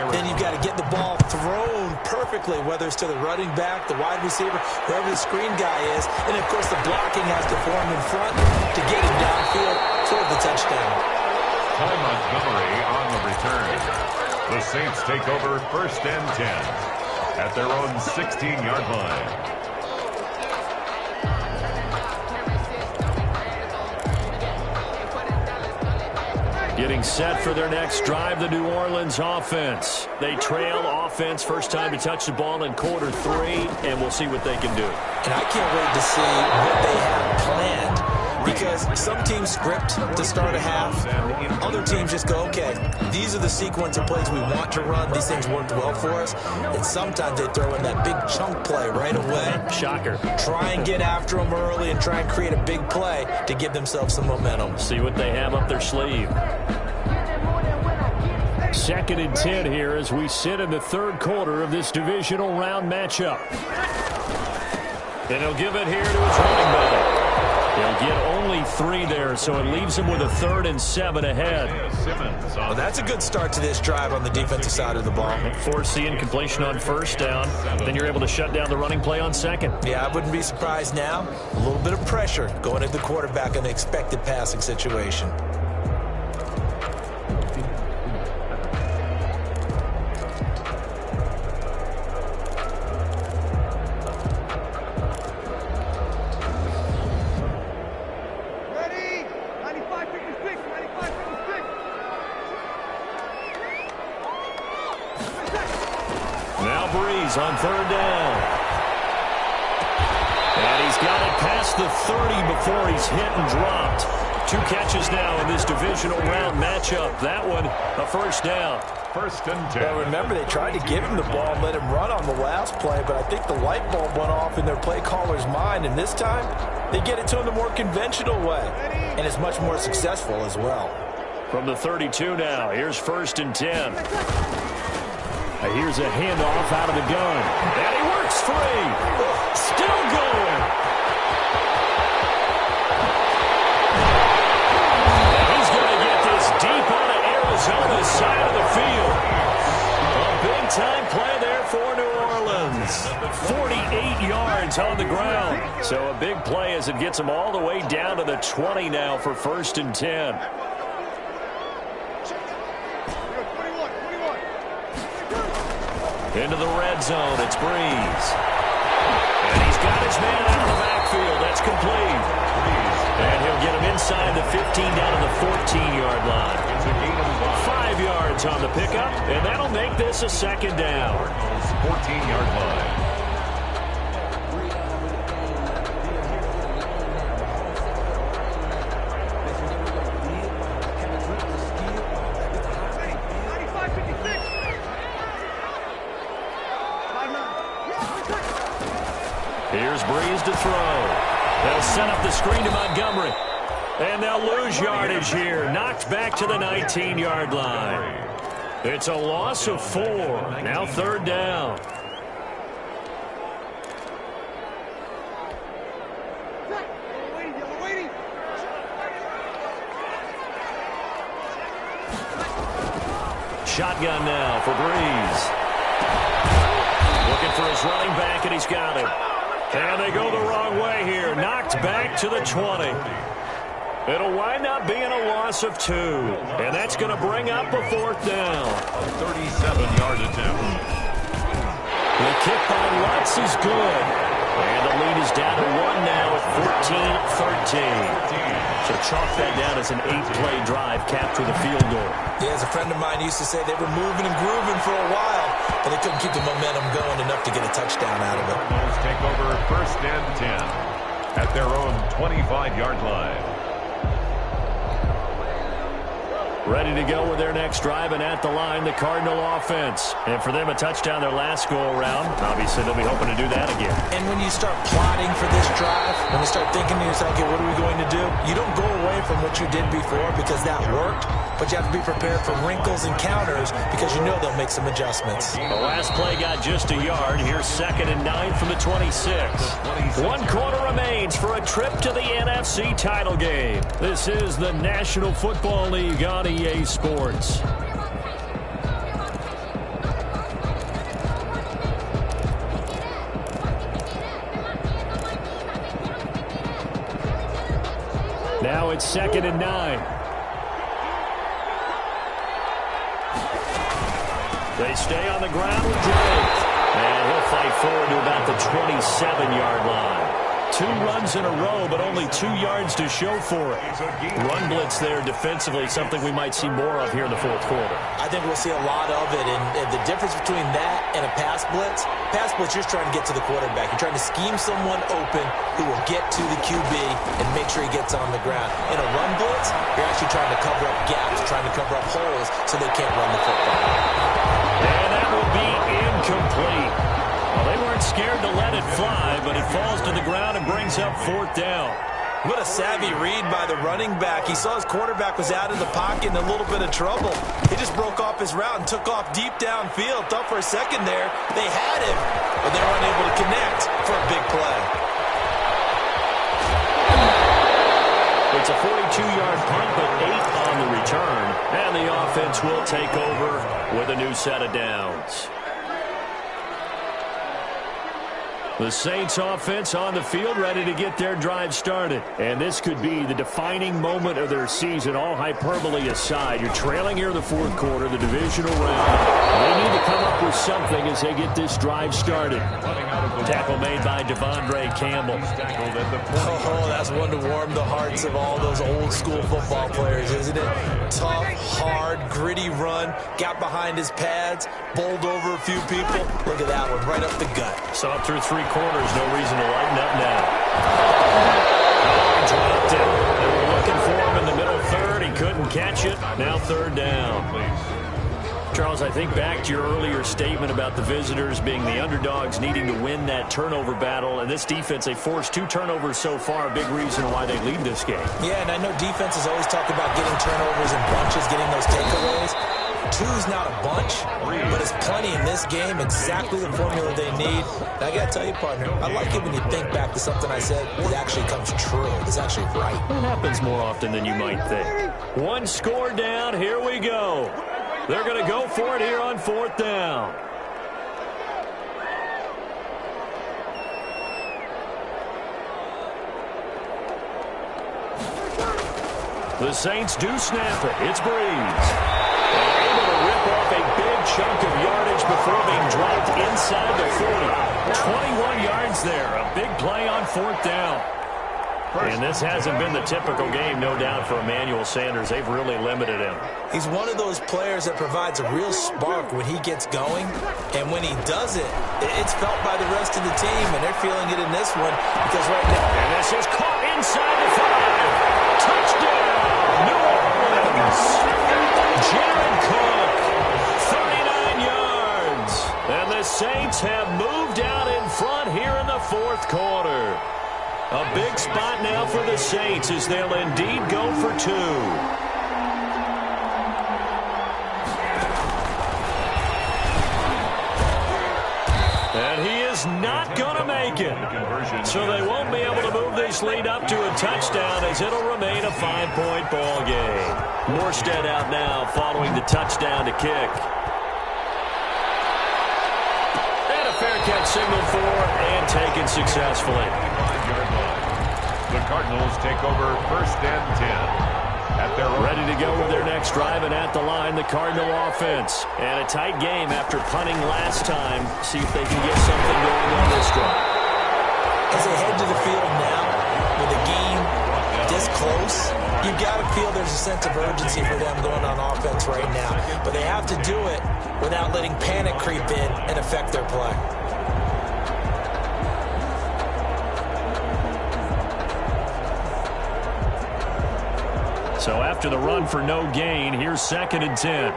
Then you've got to get the ball thrown perfectly, whether it's to the running back, the wide receiver, whoever the screen guy is. And, of course, the blocking has to form in front to get him downfield toward the touchdown. Ty Montgomery on the return. The Saints take over 1st and 10. At their own 16-yard line. Getting set for their next drive, the New Orleans offense. They trail offense, first time to touch the ball in quarter 3, and we'll see what they can do. And I can't wait to see what they have planned. Because some teams script to start a half. Other teams just go, okay, these are the sequence of plays we want to run. These things worked well for us. And sometimes they throw in that big chunk play right away. Shocker. Try and get after them early and try and create a big play to give themselves some momentum. See what they have up their sleeve. 2nd and 10 here as we sit in the 3rd quarter of this divisional round matchup. And he'll give it here to his running back. He'll get only 3 there, so it leaves him with a 3rd and 7 ahead. Well, that's a good start to this drive on the defensive side of the ball. Force the incompletion on first down. Then you're able to shut down the running play on 2nd. Yeah, I wouldn't be surprised now. A little bit of pressure going at the quarterback in the expected passing situation. On 3rd down. And he's got it past the 30 before he's hit and dropped. 2 catches now in this divisional round matchup. That one, a first down. First and 10. Well, remember, they tried to give him the ball and let him run on the last play, but I think the light bulb went off in their play caller's mind, and this time they get it to him the more conventional way, and it's much more successful as well. From the 32 now, here's first and 10. Here's a handoff out of the gun, and he works free. Still going. Deep on the Arizona side of the field. A big-time play there for New Orleans. 48 yards on the ground. So a big play as it gets them all the way down to the 20 now for first and 10. Into the red zone, it's Breeze. And he's got his man out of the backfield. That's complete. And he'll get him inside the 15 down to the 14-yard line. 5 yards on the pickup, and that'll make this a second down. 14-yard line. Here's Breeze to throw. They'll set up the screen to Montgomery. And they'll lose yardage here. Knocked back to the 19-yard line. It's a loss of 4. Now third down. Shotgun now for Breeze. Looking for his running back, and he's got him. And they go the wrong way here. Knocked back to the 20. It'll wind up being a loss of 2. And that's going to bring up a fourth down. 37-yard attempt. The kick by Lutz is good. And the lead is down to 1 now at 14-13. So chalk that down as an 8-play drive, capture the field goal. Yeah, as a friend of mine used to say, they were moving and grooving for a while, but they couldn't keep the momentum going enough to get a touchdown out of it. Bulls take over first and 10 at their own 25-yard line. Ready to go with their next drive, and at the line, the Cardinal offense. And for them, a touchdown their last go-around. Obviously, they'll be hoping to do that again. And when you start plotting for this drive, when you start thinking to yourself, okay, what are we going to do? You don't go away from what you did before because that worked, but you have to be prepared for wrinkles and counters because you know they'll make some adjustments. The last play got just a yard. Here's 2nd and 9 from the 26. 1 quarter remains for a trip to the NFC title game. This is the National Football League on EA Sports. Now it's 2nd and 9. They stay on the ground with Drake. And he'll fight forward to about the 27-yard line. 2 runs in a row, but only 2 yards to show for it. Run blitz there defensively, something we might see more of here in the fourth quarter. I think we'll see a lot of it, and the difference between that and a pass blitz, you're just trying to get to the quarterback. You're trying to scheme someone open who will get to the QB and make sure he gets on the ground. In a run blitz, you're actually trying to cover up gaps, trying to cover up holes so they can't run the football. And that will be incomplete. Well, they weren't scared to let it fly, but it falls to the ground and brings up fourth down. What a savvy read by the running back. He saw his quarterback was out of the pocket in a little bit of trouble. He just broke off his route and took off deep downfield. Thought for a second there they had him, but they were unable to connect for a big play. It's a 42-yard punt, but 8 on the return. And the offense will take over with a new set of downs. The Saints offense on the field, ready to get their drive started. And this could be the defining moment of their season, all hyperbole aside. You're trailing here in the fourth quarter, the divisional round. They need to come up with something as they get this drive started. Tackle made by Devondre Campbell. Oh, that's one to warm the hearts of all those old school football players, isn't it? Tough, hard, gritty run, got behind his pads, bowled over a few people. Look at that one, right up the gut. Saw it through 3 quarters, no reason to lighten up now. Dropped it. They were looking for him in couldn't catch it. Now third down. Charles, I think back to your earlier statement about the visitors being the underdogs needing to win that turnover battle. And this defense, they forced 2 turnovers so far, a big reason why they lead this game. Yeah, and I know defenses always talk about getting turnovers in bunches, getting those takeaways. 2's not a bunch, but it's plenty in this game, exactly the formula they need. And I got to tell you, partner, I like it when you think back to something I said that actually comes true. It's actually right. It happens more often than you might think. 1 score down. Here we go. They're going to go for it here on 4th down. The Saints do snap it. It's Breeze. Able to rip off a big chunk of yardage before being dropped inside the 40. 21 yards there. A big play on 4th down. And this hasn't been the typical game, no doubt, for Emmanuel Sanders. They've really limited him. He's one of those players that provides a real spark when he gets going. And when he does it, it's felt by the rest of the team, and they're feeling it in this one because right now. And this is caught inside the 5. Touchdown, New Orleans. Jared Cook, 39 yards. And the Saints have moved out in front here in the 4th quarter. A big spot now for the Saints as they'll indeed go for 2. And he is not going to make it. So they won't be able to move this lead up to a touchdown as it'll remain a 5-point ball game. Morstead out now following the touchdown to kick. And a fair catch signaled for and taken successfully. The Cardinals take over 1st and 10. At their ready to go with their next drive, and at the line, the Cardinal offense. And a tight game after punting last time. See if they can get something going on this drive. As they head to the field now, with the game this close, you've got to feel there's a sense of urgency for them going on offense right now. But they have to do it without letting panic creep in and affect their play. So after the run for no gain, here's 2nd and 10.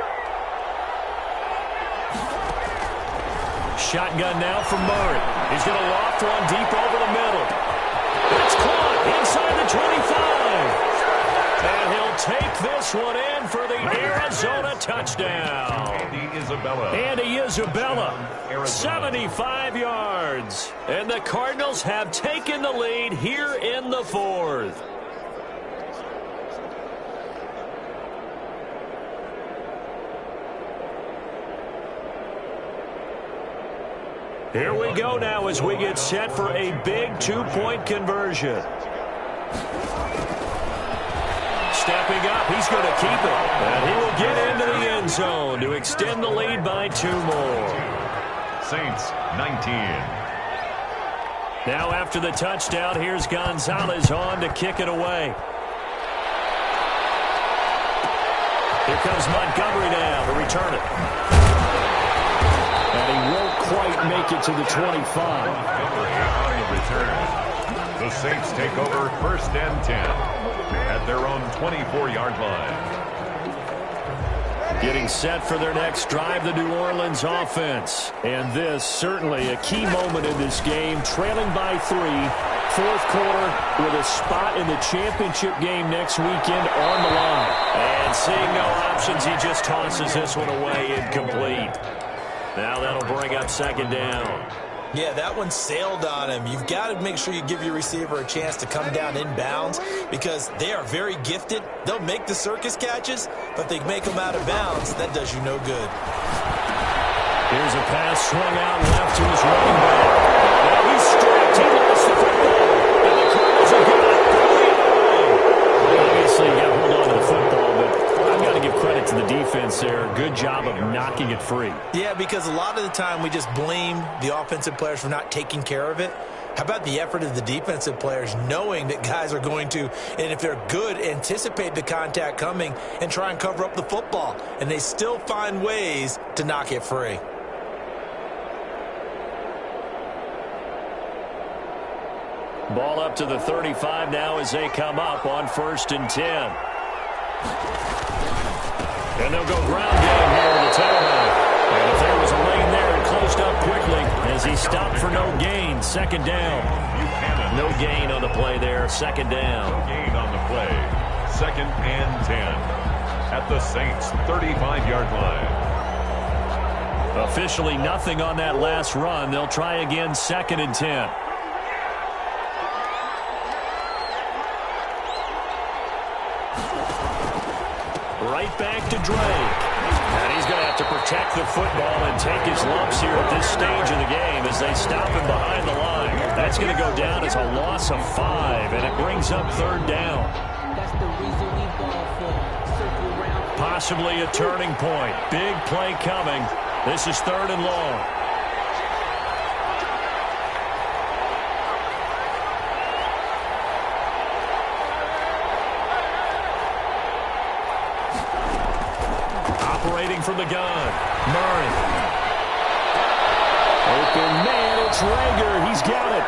Shotgun now from Murray. He's going to loft one deep over the middle. It's caught inside the 25. And he'll take this one in for the Arizona touchdown. Andy Isabella, 75 yards. And the Cardinals have taken the lead here in the 4th. Here we go now as we get set for a big 2-point conversion. Stepping up, he's going to keep it. And he will get into the end zone to extend the lead by 2 more. Saints, 19. Now after the touchdown, here's Gonzalez on to kick it away. Here comes Montgomery now to return it. And he won't quite make it to the 25. On the return. The Saints take over 1st and 10 at their own 24-yard line. Getting set for their next drive, the New Orleans offense. And this certainly a key moment in this game, trailing by 3, 4th quarter with a spot in the championship game next weekend on the line. And seeing no options, he just tosses this one away incomplete. Now that'll bring up 2nd down. Yeah, that one sailed on him. You've got to make sure you give your receiver a chance to come down inbounds because they are very gifted. They'll make the circus catches, but if they make them out of bounds, that does you no good. Here's a pass swung out left to his running back. Now he's stripped. He lost the football. And the Cardinals are good. Obviously, you got to hold on to the football, but I've got to give credit to the defense there. Good job of knocking it free. Yeah, because a lot of the time we just blame the offensive players for not taking care of it. How about the effort of the defensive players knowing that guys are going to, and if they're good, anticipate the contact coming and try and cover up the football. And they still find ways to knock it free. Ball up to the 35 now as they come up on 1st and 10. And they'll go ground game here to the timeout. And if there was a lane there, it closed up quickly as he stopped for no gain. Second down. No gain on the play there. Second down. No gain on the play. Second and 10 at the Saints' 35-yard line. Officially nothing on that last run. They'll try again, second and 10. Right back to Drake. And he's going to have to protect the football and take his lumps here at this stage of the game as they stop him behind the line. That's going to go down as a loss of 5, and it brings up third down. Possibly a turning point. Big play coming. This is third and long. Operating from the gun. Murray. Open man, it's Rager. He's got it.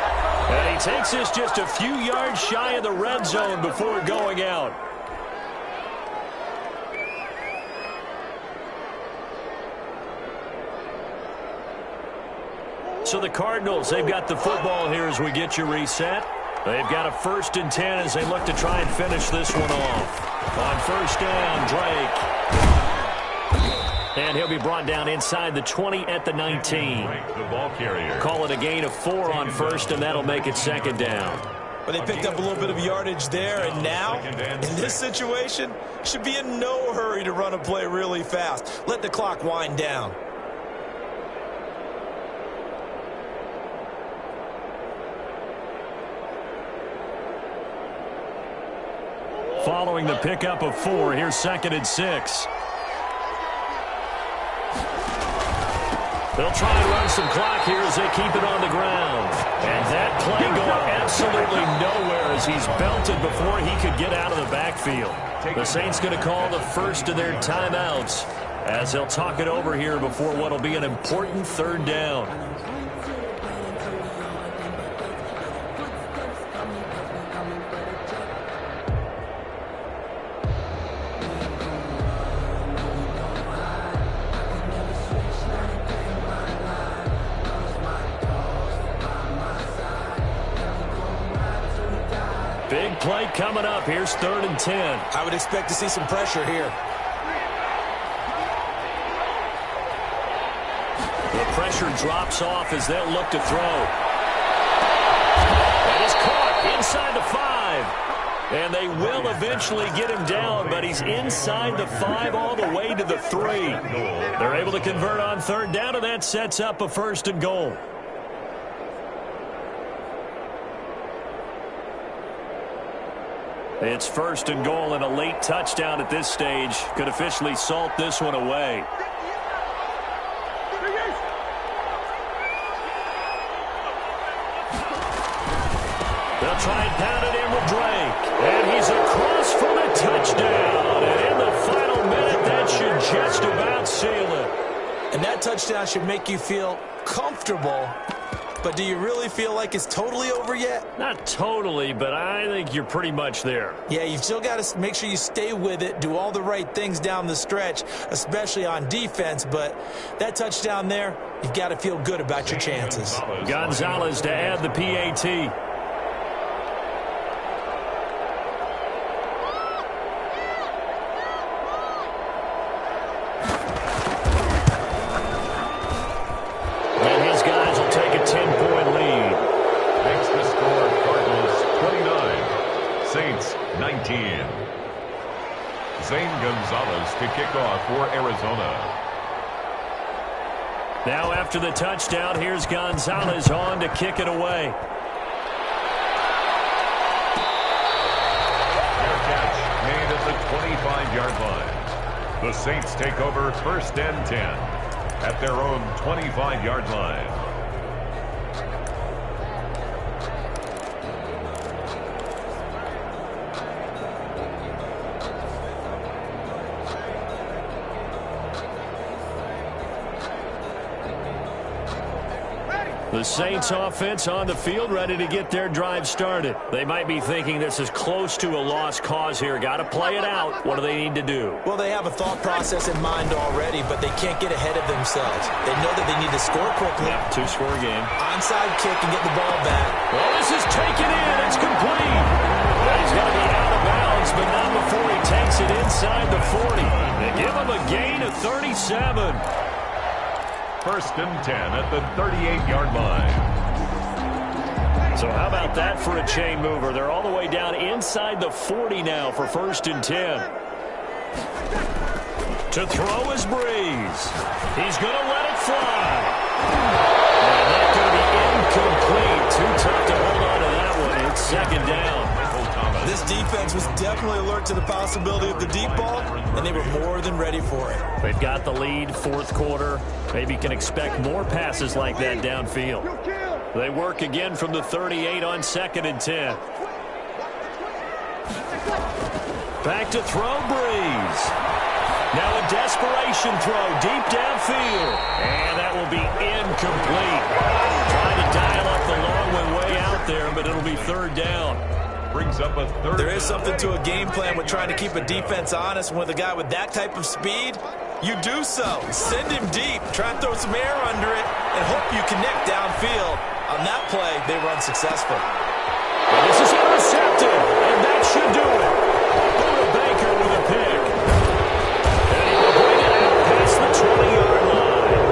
And he takes this just a few yards shy of the red zone before going out. So the Cardinals, they've got the football here as we get you reset. They've got a first and 10 as they look to try and finish this one off. On first down, Drake. And he'll be brought down inside the 20 at the 19. The ball carrier. Call it a gain of 4 on first, and that'll make it second down. But they picked up a little bit of yardage there, and now, in this situation, should be in no hurry to run a play really fast. Let the clock wind down. Following the pickup of 4, here's second and 6. They'll try and run some clock here as they keep it on the ground. And that play going absolutely nowhere as he's belted before he could get out of the backfield. The Saints going to call the first of their timeouts as they'll talk it over here before what will be an important third down. Big play coming up. Here's third and 10. I would expect to see some pressure here. The pressure drops off as they'll look to throw. That is caught inside the 5. And they will eventually get him down, but he's inside the 5 all the way to the 3. They're able to convert on third down, and that sets up a first and goal. It's first and goal, and a late touchdown at this stage could officially salt this one away. They'll try and pound it in with Drake. And he's across for the touchdown. And in the final minute, that should just about seal it. And that touchdown should make you feel comfortable. But do you really feel like it's totally over yet? Not totally, but I think you're pretty much there. Yeah, you've still got to make sure you stay with it, do all the right things down the stretch, especially on defense. But that touchdown there, you've got to feel good about your chances. Gonzalez to add the PAT. Gonzalez to kick off for Arizona. Now after the touchdown, here's Gonzalez on to kick it away. Their catch made at the 25-yard line. The Saints take over first and 10 at their own 25-yard line. The Saints offense on the field, ready to get their drive started. They might be thinking this is close to a lost cause here. Got to play it out. What do they need to do? Well, they have a thought process in mind already, but they can't get ahead of themselves. They know that they need to score quickly. Yeah, two-score game. Onside kick and get the ball back. Well, this is taken in. It's complete. He's going to be out of bounds, but not before he takes it inside the 40. They give him a gain of 37. First and 10 at the 38-yard line. So how about that for a chain mover? They're all the way down inside the 40 now for first and 10. To throw is Breeze. He's going to let it fly. And that's going to be incomplete. Too tough to hold on to that one. It's second down. This defense was definitely alert to the possibility of the deep ball, and they were more than ready for it. They've got the lead, fourth quarter. Maybe can expect more passes like that downfield. They work again from the 38 on second and 10. Back to throw, Breeze. Now a desperation throw deep downfield. And that will be incomplete. Trying to dial up the long one way out there, but it'll be third down. Brings up a third. There is something to a game plan with trying to keep a defense honest. With a guy with that type of speed, you do so. Send him deep. Try and throw some air under it and hope you connect downfield. On that play, they were unsuccessful. And this is intercepted, and that should do it. Buda Baker with a pick. And he will bring it out past the 20-yard line.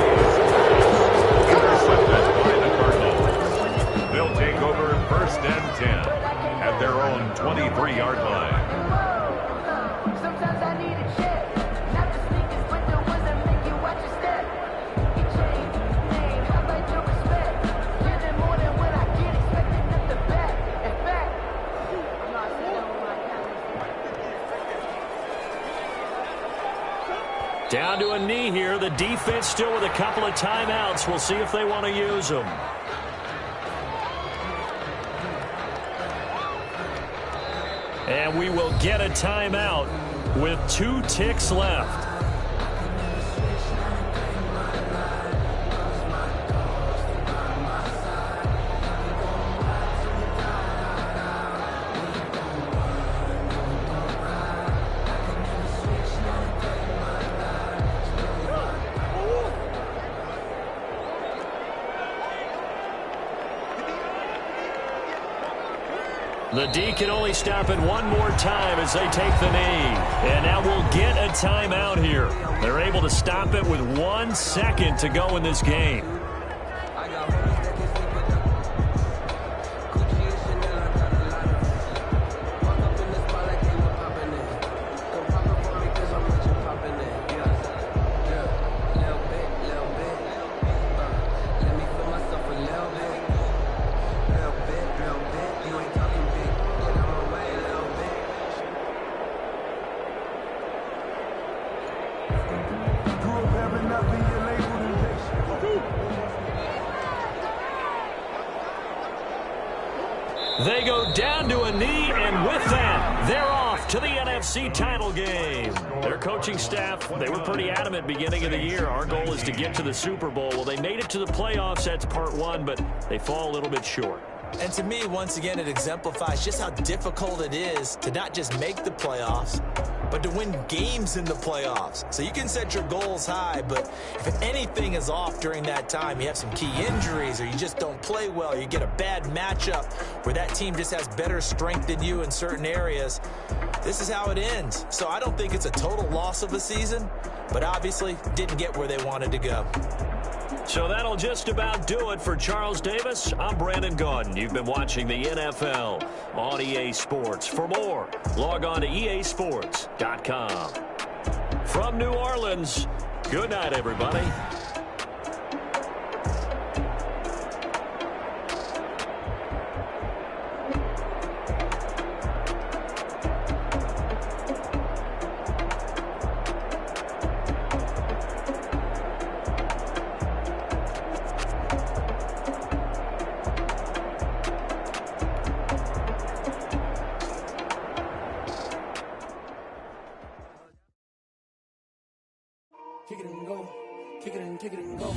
Intercepted by the Cardinals. They'll take over first and 10. At their own 23-yard line. Sometimes I need a check. Not the sneakers, but the ones that make you watch your step. You change name, I like your respect. Getting more than what I get, expecting them to back. In fact, I'm not sitting on my calendar. Down to a knee here. The defense still with a couple of timeouts. We'll see if they want to use them. And we will get a timeout with 2 ticks left. The D can only stop it one more time as they take the knee. And now we'll get a timeout here. They're able to stop it with 1 second to go in this game. They go down to a knee, and with that, they're off to the NFC title game. Their coaching staff, they were pretty adamant beginning of the year. Our goal is to get to the Super Bowl. Well, they made it to the playoffs. That's part one, but they fall a little bit short. And to me, once again, it exemplifies just how difficult it is to not just make the playoffs, but to win games in the playoffs. So you can set your goals high, but if anything is off during that time, you have some key injuries or you just don't play well, you get a bad matchup where that team just has better strength than you in certain areas, this is how it ends. So I don't think it's a total loss of a season, but obviously didn't get where they wanted to go. So that'll just about do it for Charles Davis. I'm Brandon Gaudin. You've been watching the NFL on EA Sports. For more, log on to easports.com. From New Orleans, good night, everybody. Kick it and go.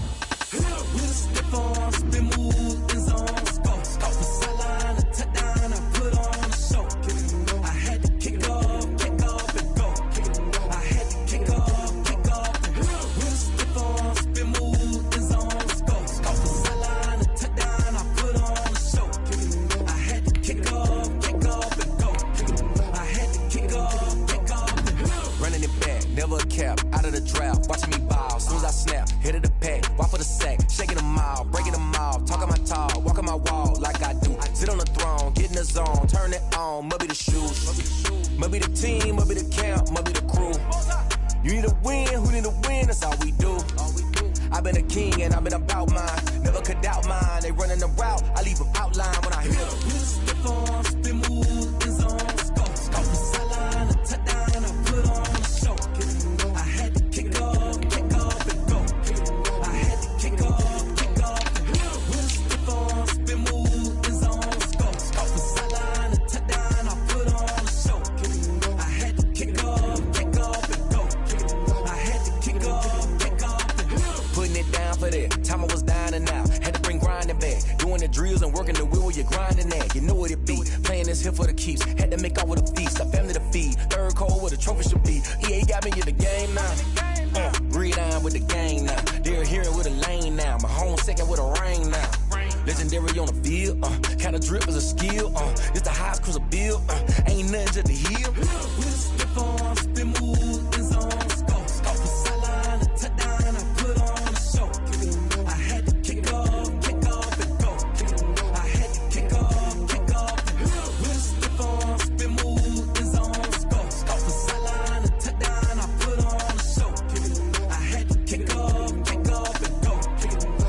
With a stiff arm, spin move, in zone, scope. Off the sideline, a touchdown, I put on a show. I had to kick off and go. I had to kick off and go. With a stiff arm, spin move, in zone, scope. Off the sideline, a touchdown, I put on a show. I had to kick off and go. I had to kick off and go. Running it back, never a cap, out of the draft, watching me ball, soon as I snap, hit of the pack, walk for the sack, shaking them out, breaking them off, talking my talk, walking my wall like I do, sit on the throne, get in the zone, turn it on, must be the shoes, must be the team, must be the camp, must be the crew, you need a win, who need a win, that's all we do, I've been a king and I've been about mine, never could doubt mine, they running the route, I leave them outline when I hit them. With a stiff arm, spin move, in zone, scope. Off the sideline, a touchdown, I put on a show. I had to kick off and go. I had to kick off and go. With a stiff arm, spin move, in zone, scope. Off the sideline, a touchdown, I put on a show. I had to kick off and go. I had to kick off and go. Putting it down for that, time I was dying and out, had to bring grinding back, doing the drills and working the wheel where you're grinding at, you know what it be, playing this here for the keeps, had to make out with a feast, a family to feed, third cold where the trophy should be, EA got me in the game now, breathe on with the game now, they're hearing with a lane now, my home second with a rain now, legendary on the field, kinda drip is a skill, it's the highest cruiser bill, ain't nothing to the heel. With a stiff arm, spin move, in zone, scope. Off the sideline, a touchdown, I put on a show. I had to kick off and go. I had to kick off and go. With a stiff arm, spin move, in zone, scope. Off the sideline, a touchdown, I put on a show. I had to kick off and go.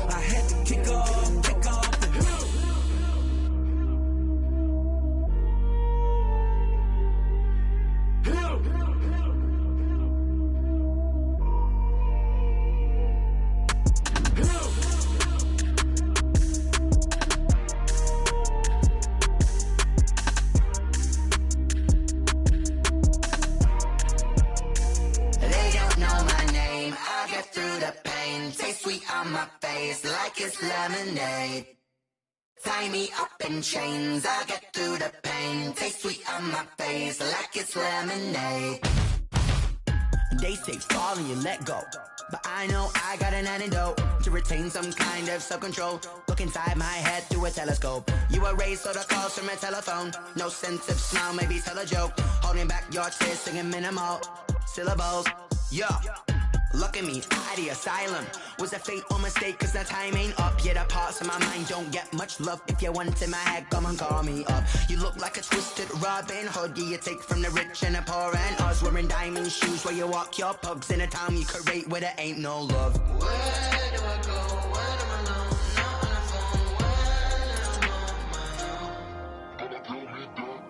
I had to kick off and go. They don't know my name, I get through the pain. Taste sweet on my face like it's lemonade. Tie me up in chains, I get through the pain. Taste sweet on my face like it's lemonade. They say fall and you let go, but I know I got an antidote to retain some kind of self-control. Look inside my head through a telescope. You erase all the calls from a telephone. No sense of smile, maybe tell a joke. Holding back your tears, singing minimal syllables. Yeah, look at me, out of the asylum. Was a fate or mistake, cause the time ain't up. Yet the parts of my mind don't get much love. If you want in my head, come and call me up. You look like a twisted Robin Hood. Yeah, you take from the rich and the poor and us. Wearing diamond shoes where you walk your pugs. In a town you create where there ain't no love. Where do I go? Where am I alone? Not on the phone. When I'm on my own.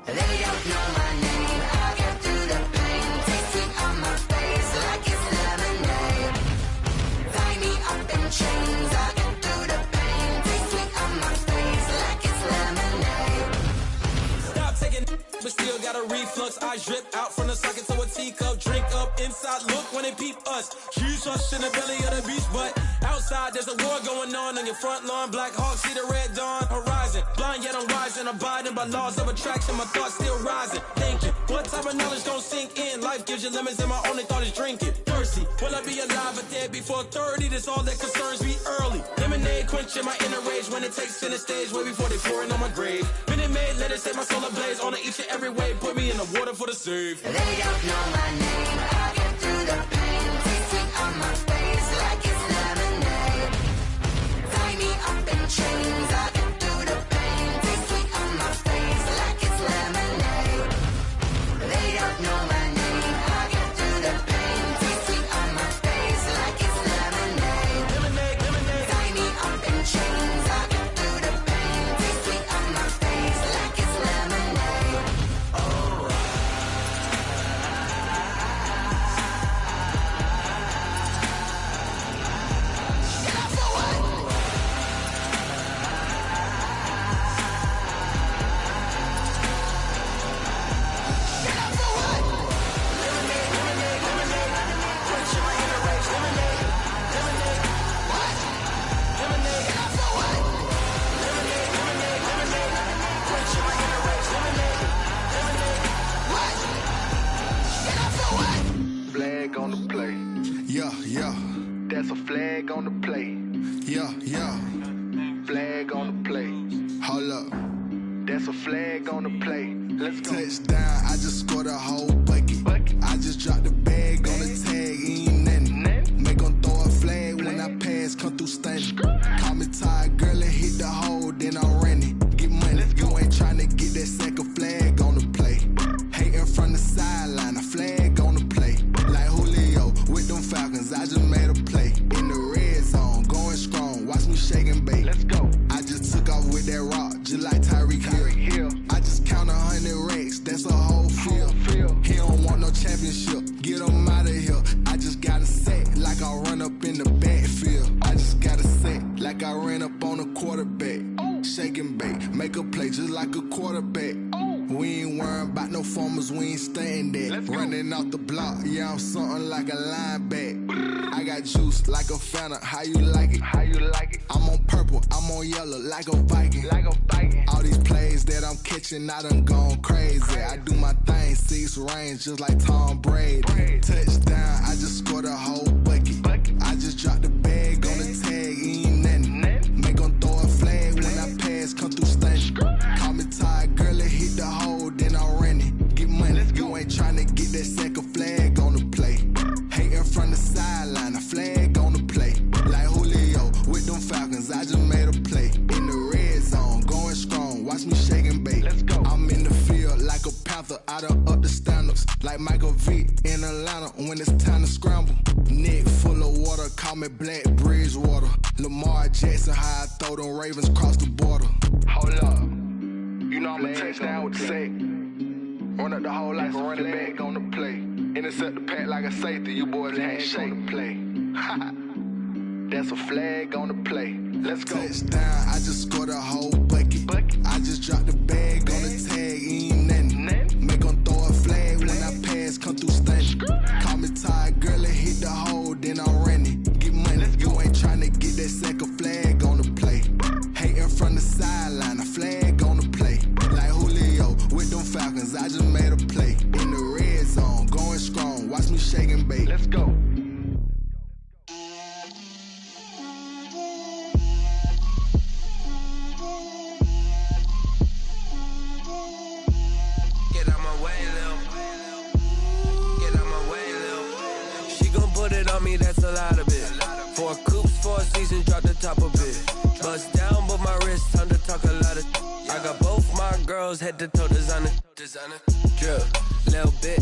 They don't know my name. I get through the pain. Taste sweet on my face like it's lemonade. Tie me up in chains. I get through the pain. Taste sweet on my face like it's lemonade. Stop taking but still got a reflux. I drip out from the socket to a teacup. Drink up inside, look when they peep us. Huge rush in the belly of the beach, but outside there's a war going on your front lawn. Black Hawk, see the red dawn horizon. Blind yet I'm rising, abiding by laws of attraction. My thoughts still rising. Thinking, what type of knowledge gon' sink in? Life gives you lemons and my only thought is drinking. Thirsty, will I be alive or dead before 30? That's all that concerns me early. Lemonade quenching my inner rage when it takes center stage way before they pouring on my grave. Minute Maid, let it set my soul ablaze on each and every way. Put me in the water for the save. They don't know my name. I get through the pain. Taste sweet on my face like it's lemonade. Tie me up in chains. I get through the pain. Taste sweet on my face like it's lemonade. They don't know my name. I get through the pain. Taste sweet on my face like it's lemonade. Tie me up in chains. I get through the pain. Taste sweet on my face like it's lemonade. Oh. on the play. Yeah, yeah. That's a flag on the play. Yeah, yeah. Flag on the play. Hold up. That's a flag on the play. Let's go. Touchdown, I just scored a whole bucket. I just dropped the bag on the tag, ain't nothing. Make them throw a flag when I pass, come through stunning. Call me tired, girl, and hit the hole, then I'm running. Get money, you ain't tryna get that second flag on the play. Hating from the sideline, a flag on the play. Like Julio with them Falcons, I just made a play. In the red zone, going strong, watch me shake and bake. Let's go. I just took off with that rock, just like Tyreek Hill. I just count 100 racks, that's a whole field. He don't want no championship, get him out of here. I just got a set, like I run up in the backfield. I just got a set, like I ran up on a quarterback. Shake and bake, make a play just like a quarterback. We ain't worrying about no formers, we ain't staying there. Running off the block, yeah, I'm something like a linebacker. I got juice like a Fanta, how you like it? How you like it? I'm on purple, I'm on yellow, like a Viking. Like a Viking. All these plays that I'm catching, I done gone crazy. I do my thing, 6 range, just like Tom Brady. Touchdown, I just scored a whole bucket. I just dropped the bag on the tag, ain't nothing. Make them throw a flag when I pass, come through stunning. Call me tired, girl, and hit the hole, then I'm running. Get money, you ain't tryna get that second flag on the play. Hating from the sideline, a flag on the play. Like Julio with them Falcons, I just made a play. In the red zone, going strong, watch me shake and bake. Let's go. I'm in the field like a Panther, I done up the standards. Like Michael Vick in Atlanta when it's time to scramble. Neck full of water, call me Black Bridgewater. Lamar Jackson, how I throw them Ravens cross the border. Hold up, you know I'm a touchdown with the sack. Run up the hole like a running back on the play. Intercept the pack like a safety, you boys can't shake the play. That's a flag on the play. Let's go. Touchdown, I just scored a whole bucket. I just dropped the bag on the tag, ain't nothing. Make them throw a flag when I pass, come through stunning. Call me tired, girl, and hit the hole, then I'm running. Get money, you ain't tryna get that second flag on the play. Hating from the sideline, a flag on the play. Like Julio with them Falcons, I just made a play. In the red zone, going strong, watch me shake and bake. Let's go. That's a lot of it. 4 coops, 4 seasons, drop the top of it. Bust down, but my wrist, time to talk a lot of. I got both my girls head to toe designer. Drip, little bit.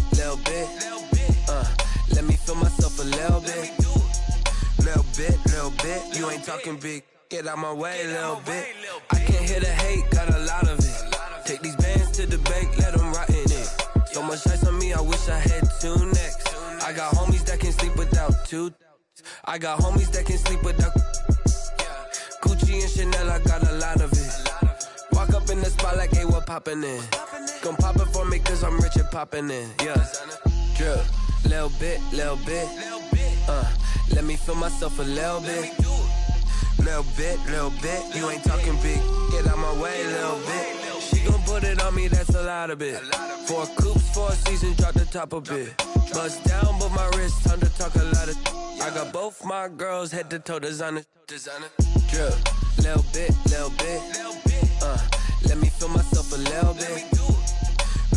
Let me feel myself a little bit. Little bit. You ain't talking big. Get out my way, little bit. I can't hear the hate, got a lot of it. Take these bands to the bank, let them rot in it. So much ice on me, I wish I had 2 necks. I got homies that can sleep without 2. I got homies that can sleep without Gucci and Chanel, I got a lot of it. Walk up in the spot like, hey, what poppin' in? Gon' pop it for me cause I'm rich and poppin' in, yeah. Drip, little bit. Let me feel myself a little bit. Little bit. You ain't talking big, get out my way, little bit. She gon' put it on me, that's a lot of it. 4 coops, 4 seasons, drop the top a bit. Bust down, but my wrist, time to talk a lot of. I got both my girls head to toe designer. Drip, little bit. Let me feel myself a little bit.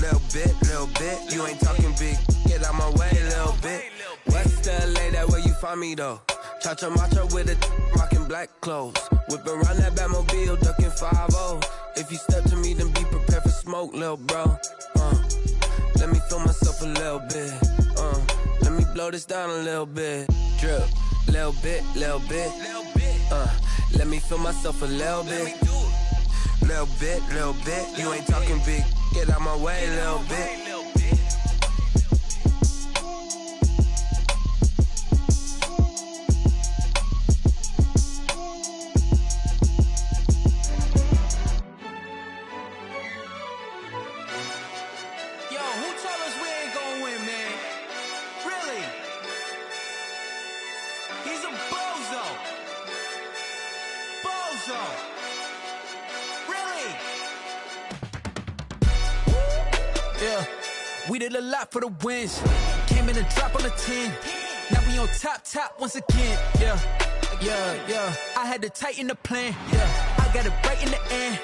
Little bit. You ain't talking big, get out my way, little bit. West LA, that where you find me though. Cha-cha macha with a rockin' black clothes. Whip around that Batmobile, ducking 5-0. If you step to me, then be prepared for smoke, lil' bro. Let me feel myself a little bit. Let me blow this down a little bit. Drip, little bit. Let me feel myself a little bit. Little bit. You ain't talking big. Get out my way, little bit. We did a lot for the wins. Came in and dropped on the 10. on top once again, yeah. I had to tighten the plan, yeah. I got it right in the end,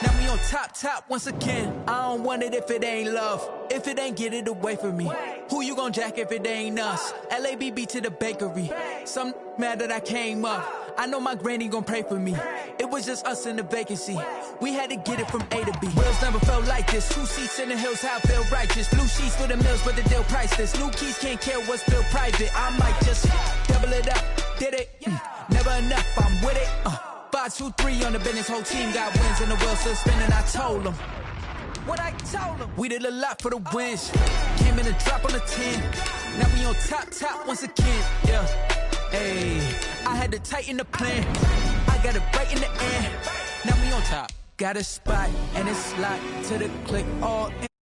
now we on top once again. I don't want it if it ain't love, if it ain't get it away from me. Who you gon' jack if it ain't us? LABB to the bakery. Some mad that I came up. I know my granny gon' pray for me. It was just us in the vacancy. We had to get it from A to B. Wheels never felt like this. 2 seats in the hills, how I feel righteous. Blue sheets for the mills, but the deal priceless. New keys can't care what's still private. I might just double it up. Did it? Never enough, I'm with it. 5, 2, 3 on the business. Whole team got wins and the wheels still spinning. I told them what I told them. We did a lot for the wins. Came in a drop on the 10. Now we on top once again. Yeah. Hey, I had to tighten the plan. I got it right in the end. Now we on top. Got a spot and it's locked to the click all in.